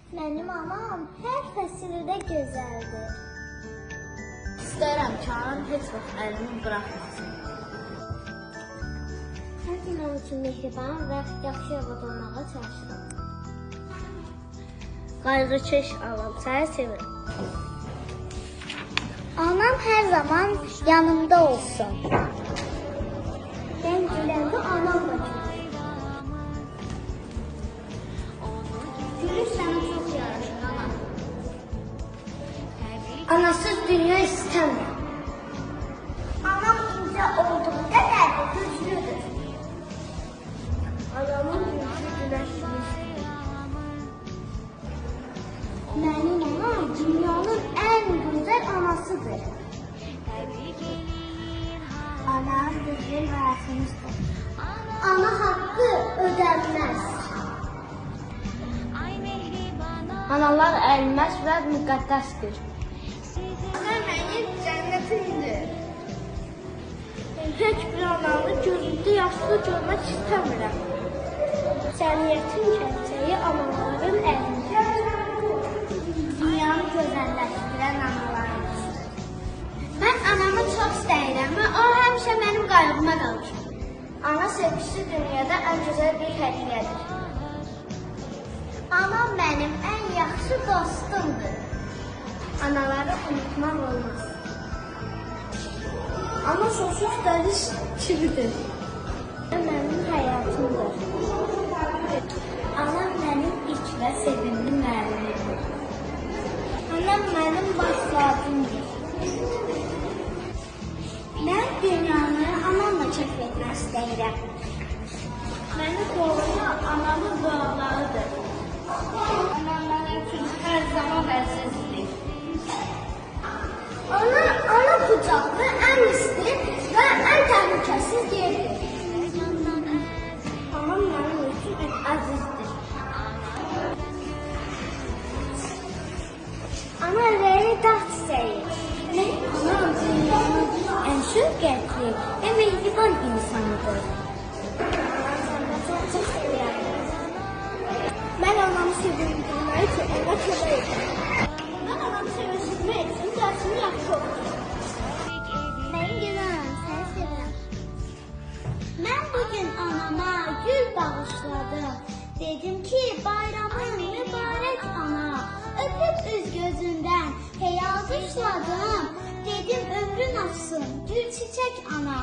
Mənim anam hər fəsildə gözəldir. İstərəm ki, anam heç vaxt əlimi buraxmasın. Hər gün onun üçün mehriban və yaxşı yolda olmağa çalışıram. Qayğıkeş anam, səni sevirəm. Anam hər zaman yanımda olsun. Mən güləndə anam da gülür. Gülüş sənə çox yaraşır, anam. Anasız dünya istəmir. Anam incə olduğu qədər də güclüdür. Anamın yüzü günəş yüzüdür. Mənim anam dünyanın ən gözəl anasıdır. Anam bizim vərəsimizdir. Ana haqqı ödənməz. Analar əlməz və müqəddəsdir. Ana mənim cənnətimdir. Heç bir ananı gözündə yaşlı görmək istəmirəm. Cəmiyyətin gələcəyi anaların əlindədir. Dünyanı gözəlləşdirən analarımızdır. Mən anamı çox istəyirəm və o həmişə mənim qayğıma qalır. Ana sevgisi dünyada ən gözəl bir hədiyyədir. Anam mənim ən yaxşı dostumdur. Anaları unutmaq olmaz. Ana sonsuz dəniz kimidir. Mənim həyatımdır. Anam mənim ilk və sevimli müəllimimdir. Anam mənim başladımdır. Mən dünyanı anamla kəşf etmək istəyirəm. Məni qoruyan anamın dualarıdır. Anam mənim üçün hər zaman əzizdir. Ana qucaqda ən isti və ən təhlükəsiz yerdir. Anam mənim üçün əzizdir. Ana ürəyi dağ çiçəyi. Mənim anam dünyanın ən şöhrətli və mehriban insanıdır. Çox sevirəm. Mən anamı sevindirmək üçün ona kömək edirəm. Mən anamı sevindirmək üçün dərsimi yaxşı oxuyuram. Mənim gözələm, səni sevirəm. Mən bugün anama gül bağışladım. Dedim ki, bayramın mübarək ana. Öpüb üz gözündən həyal qışladım. Dedim ömrün açsın, gül çiçək ana.